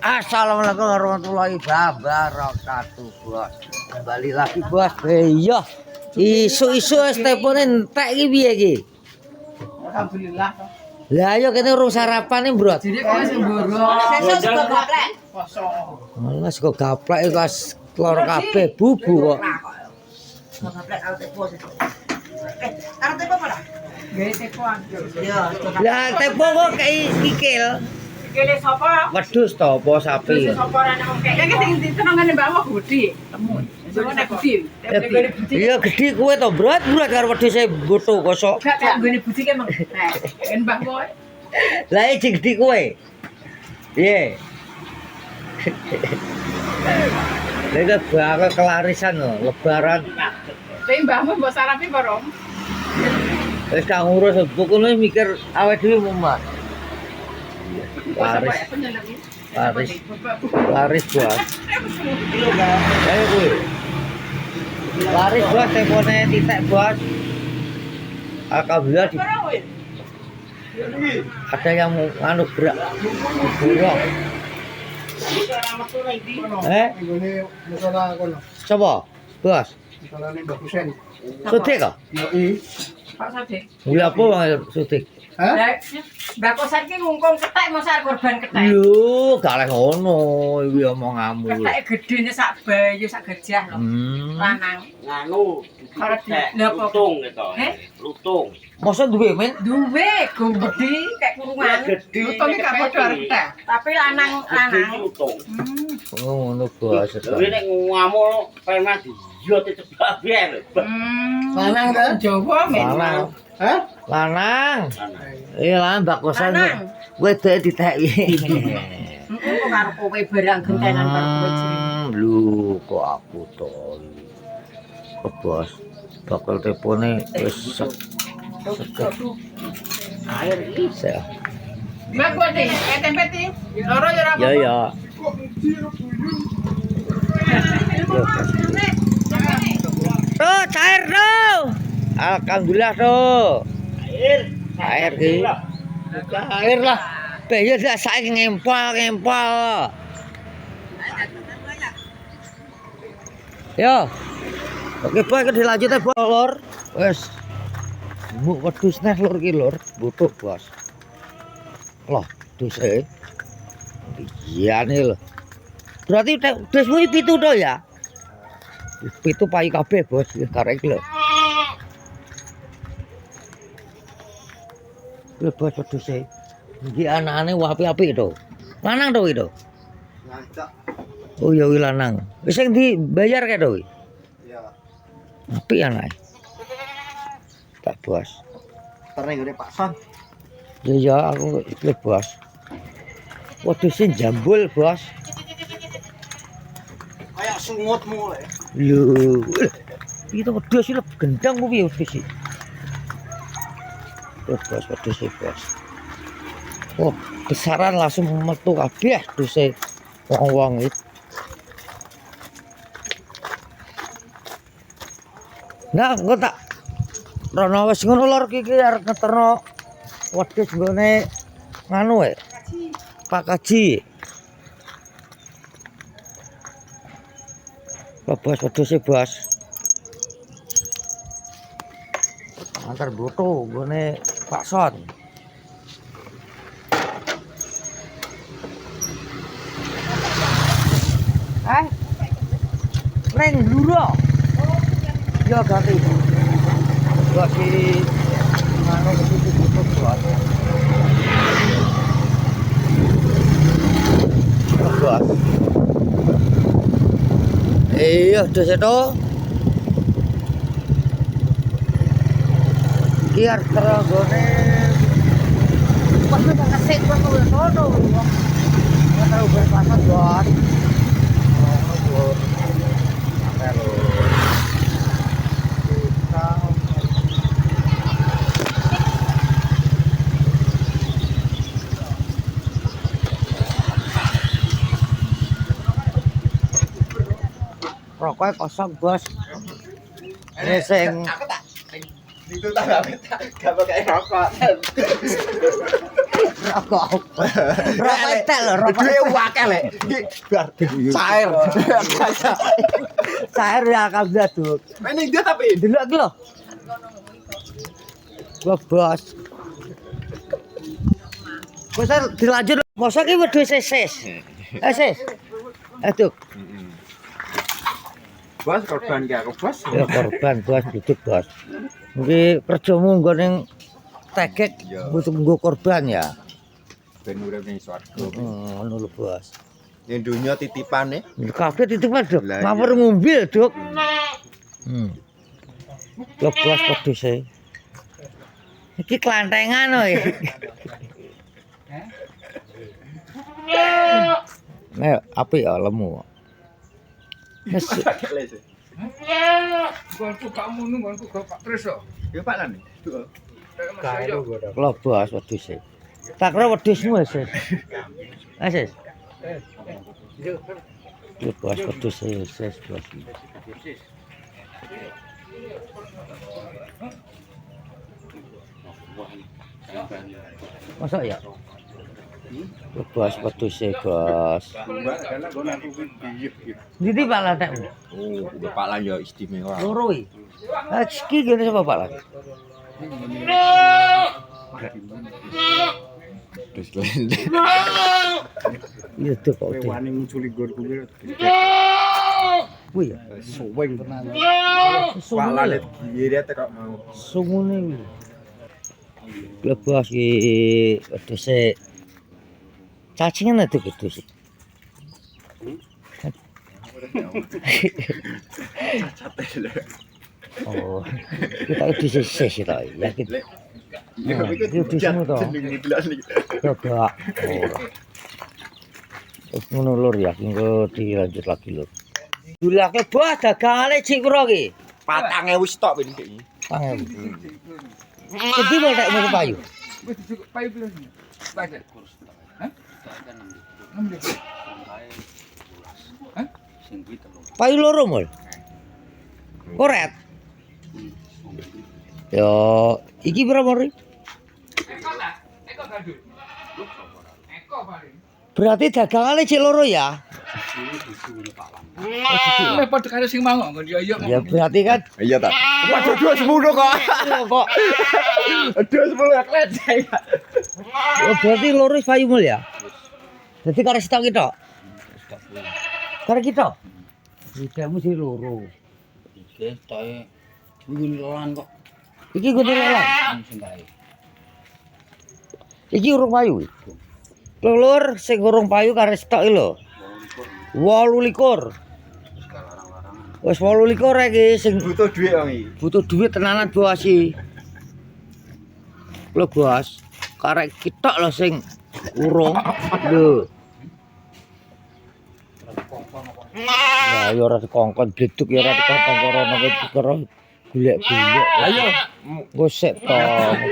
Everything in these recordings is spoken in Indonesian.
Assalamualaikum warahmatullahi wabarakatuh, Bos. Kembali lagi, Bos. Iya. Isu-isu telepon entek iki piye iki? Alhamdulillah. Lah ayo kene urung sarapan nih, Bro. Jadi kok sing mboro. Sesuk sego gaplek. Kosong. Malah sego gaplek iku as klor kabeh bubu kok. Sego gaplek karo tepo sesuk. Karo tepo apa lah? Gawe tepoan. Iya, Lah tepo kok kayak kikil. Kele sapa? Wedhus to apa sapi? Sapa rene wong kek. Iki sing ditenongane mbak gede. Temu. Sing nek gede. Iya gede kowe to, Bro. Bulat karo wedhuse goto kosok. Gak tak nggone budi ke, Mang. Kan mbah kowe. Lah iki gede kowe. Piye? Lha bakal kelarisan lho, lebaran. Tapi mbahmu mbok sarapi apa, Rom? Wis gak ngurus pokoknya mikir awake dhewe mumat. Laris, laris buat. Ayo kuwi. Laris buat tempone titik buat. Alhamdulillah ada yang mau anu gerak. Burung. Coba, Bos. Sutik kok? Pak Sadik. Iya apa Bang sutik? Lah, Mbak Kosan ki ngungkung ketek mosar korban ketek. Yo, gak lek ngono, iki omonganmu. Keteke gedene sak bayu sak gajah lho. Lanang. Nganu Kalau di lutung gitu. Lutung. Masa duwe men? Duwe gede kayak kurungan. Gede. Lutung iki gak padha arep. Tapi lanang. Lutung. Oh, ngono bos. Tapi nek ngamul pemah yo tetep biar. Lanang to? Jawa men. Lanang. Hah? Lanang. Iya lanang Mbak Kosan. Lanang. Wedok diteki. Kok karo kowe barang gentenan karo kowe jenenge. Lho kok aku to. Kok bos. Bakal telepone wis Air iki. Mbak kowe iki tempe iki. Loro ya ora Ya ya. Tuh, cair tuh. Alhamdulillah tuh. Air ki. Air lah. Bayo dak saiki ngempal. Yo. Oke, Boy, dilanjut ya, Bos. Lor. Wes. Mbok wedhus neh lur ki lur, butuh, Bos. Loh, wedhus iya nih lho. Berarti wedhusmu iki pitu to ya? Pitu payu kabeh, Bos. Karek lho. Lho bos wedhuse. Iki anakane apik-apik to. Lanang to iki to? Ngancak. Oh ya kuwi lanang. Wis sing dibayar kae to kuwi? Iya. Apik anake. Tak bos. Terus ngene Pak Son. Ya aku iki bos. Wedhuse jambul, Bos. Kayak sungutmu lho. Lho. Iki to wedhus iki gendang ku piye wedhus iki? Bos, wedhus bos. Oh, besaran langsung metu kabeh wedhuse wong-wong iki. Nah, engko tak rono wis ngono lor iki arep ngeterno wedhus nggone nganu wae. Pak Kaji. Bos wedhuse bos. Antar boto nggone Pak Son. Neng luro. Ya ganti. Lagi mana itu butuh buat. Buat. Iya, dos itu. Kiar terogone. Pas kita kasih kok sono. Tahu berpasan buat. Oh, rokoknya kosong bos. Ini sing Itu tak gak pakai rokok. Rokok. Rokok tel lho, rokok. Duwe akeh lek. Iki bar cair. Cair ya kabeh tuh. Ini dia tapi Delok iki lho. Wah, bos. Masa dilanjut, masa ki wedhus seses. Sis. Aduh, bos korban ki aku bos. ya korban bos duduk bos. Iki kerjamu nggo ning tegek butuh nggo korban ya. Ben urip ning swarga. Ngono lho bos. Ning dunya titipane. Kabeh titipan, Duk. Lah, iya. Ngawur ngombe, Duk. Yo bos wedhuse. Iki klantengan lho. Nek apik ya lemu. Wis Gonku kamu nu gonku Pak Preso. Ya Pak Lan. lho bos wedhuse. Tak kira wedhusmu wis. Wis. Yo bos wedhuse wis bos. Masa ya? Yo bos wedhuse bos. Ndi Pak Lantekmu? Oh, Pak Lan ya istimewa. Loro iki. Ah, iki gene sapa Pak Lan? Terus lende. Iya tuh kok. Wani nguculi gorku kuwi. Kuwi ya. Suweng tenan. Pak Sungune. Lan gire kok mau. Sungune kuwi. Ya bos iki wedhuse cacingan itu wedhus. Oh, kita itu seses kita yakin. Ya Itu disemu to. Coba. Oh. Terus ngono lur ya, engko dilanjut lagi lur. Dulake bos dagangane cik pira ki? 4.000 stok ben iki. Tangan. Jadi mau tak mau payu. Wis cukup payu belum? Baca. Hah? 6 ribu. Hah? Payu loro mul. Koret. Yo, iki pira mori? Eko ta? Eko gadu. Eko paling. Berarti dagangane cik loro ya? Wis padha karo sing mau nggon yo yo. Ya berarti kan Iya ta. Waduh 210 kok. kok 210 klecek. oh, berarti loro payu mul ya? Jadi karo stok kita. Karo kita. Idemu sih loro. Iki stoke ngululan kok. Iki kudu lelang. Iki urung payu. Lur sing urung payu karo stok lho. 28. Wis 28 iki sing Butuh duit wong iki. butuh duit tenanan bos iki. Lho bos, karek kitok lho sing urung. Lho. Nah, ya ora dikongkon bleduk ya ora dikongkon karo karo golek-golek. Ayo, gosek to,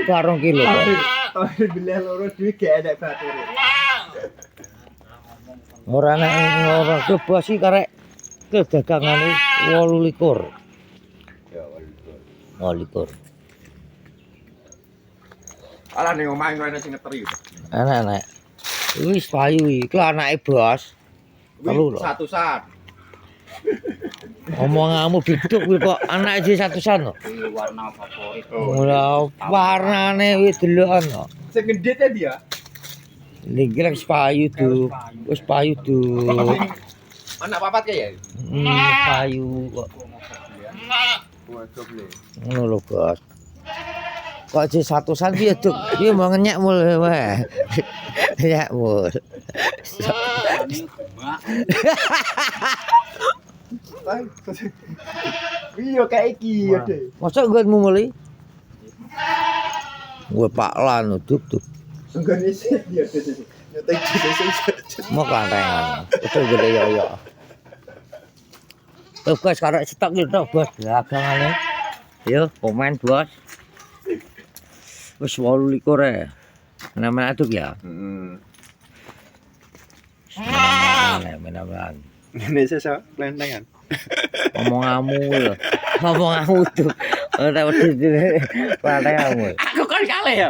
bareng ki lho. Tapi beli loro duit gak enak batur. Ora nek ora bos iki karek kedagangane 28. Ya 28. Ala ning omah ngono sing ngeteri. Enak-enak. Wis payu iki anake bos. Telu lho. Satusan. Omonganmu biduk kuwi kok anake dhewe satusan lho. Warna favorit. Ora warnane wis delokan kok. Sing gendit ya dia. Niki wis payu tuh. Wis payu tuh. Anak papat ya? Payu kok. Waduh beli. Ngono lho, Bos. Kok aja satusan piye, Duk? Piye mau ngenyek mul wae. Ya mul. Iya kayak iki ya deh. Masa nggonmu muli? Gue Pak Lan Duk. Enggak isi dia deh. Nyetek sih. Mau kantengan. Itu gede ya. Tuh Bos, karek stok gitu Bos, dagangane. Yo, komen Bos. Wis 28 e. Nama itu ya. Menawan. Indonesia so kelentengan. Ngomonganmu lho. Ngomonganmu tuh. Ora wedi kelentenganmu. Aku kan kan kalah ya.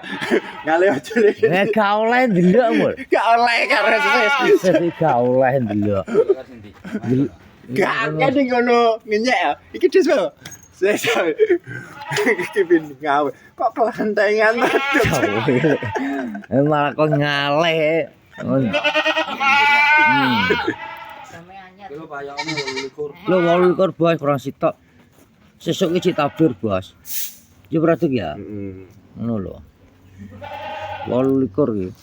Ngale aja nih. Gak oleh ndelok mul. Gak oleh karena Sesi gak oleh ndelok. gak kan ngono ngenyek ya. Iki des wae. Saya iki bin ngawe. Kok kelantengan Malah kok ngaleh. Kilo payakne 28. Lo 28 bos kurang sitok. Sesuk iki tabir bos. Yo pratuk ya. Heeh. Ngono lho. 28 iki.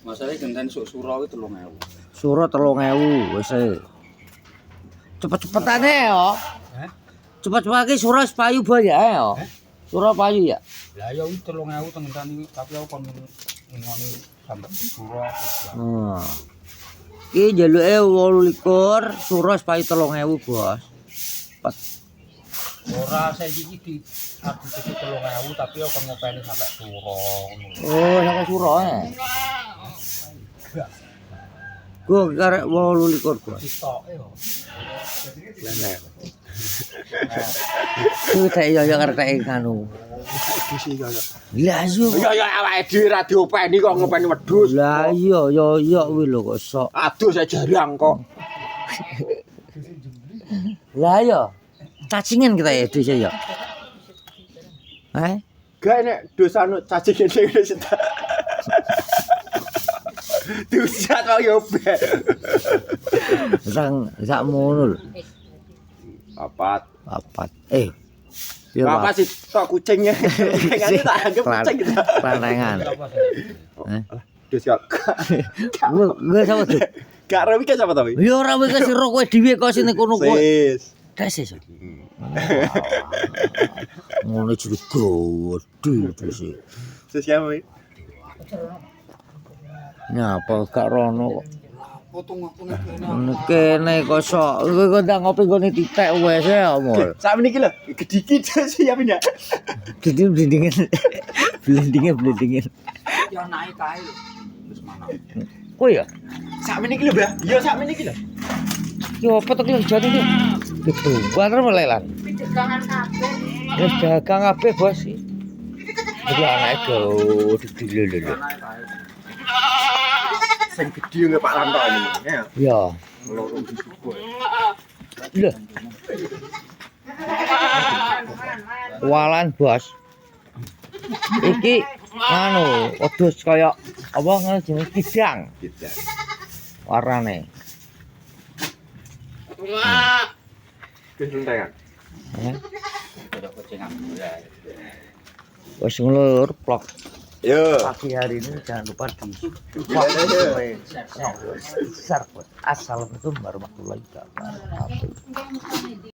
Masalahe genten sok sura kuwi 3000. Surat 3000 wis ae. Cepet-cepetane yo. Hah? Cepet-cepet iki surah payu bae ya yo. Surah payu ya. Lah ya wis 3000 tengen iki tapi aku kon ngoni sampe sura. Nah. Iki jaluke 28 surah payu 3000 bos. Ora saiki iki di adu tuku 3000 tapi aku kon ngopeni sampe sura ngono. Oh, sampe surah ya. Gua karek 28 bos. Sitoke yo. Lenek. Kuwi tak yo karek nganu. Disi kaya. Lah yo. Ya awake dhewe ra diopeni kok ngopeni wedhus. Lah iya yo kuwi lho kok sok. Aduh saya jarang kok. Lah yo. Cacingan kita ya desa ya. Gak nek dosa anu cacing ngene wis. Diusat wae yo be. Sak mono lho. Papat. Yo Apa sih tok kucingnya? Kucingane tak anggap kucing gitu. Plantengan. Dus ya. Gue sama tuh. Gak rawi kan sama tapi. Yo ora wis sira kowe dhewe kok sine kono kowe. Sis. Tes. Ngono juga gede sih. Sis ya mi. Nyapa gak rono kok. Potong aku Kene kok sok kowe kok ndang ngopi gone titik wis ya mol. Sak meniki lho, gedikit sih ya punya. Blendingan. Blendingan. ya naik kae lho. Wis mana. Kowe ya? Sak meniki lho, Mbah. Ya sak meniki lho. Yo apa tok jane iki? Gitu, banter melelan. Dagangan kabeh. Wis dagang kabeh, Bos. Iki anake go didile lho. Naik kae. Sing gedhi nge Pak Ranto ini. Ya. Ya. Loro disuku. Lho. Walan, Bos. Iki anu, wedhus kaya apa ngono jenenge kidang Gitu. warnane. Kesuntengan. Udah kucingan. Wis ngelur plok. Yo. Pagi hari ini jangan lupa di share. Assalamualaikum warahmatullahi wabarakatuh.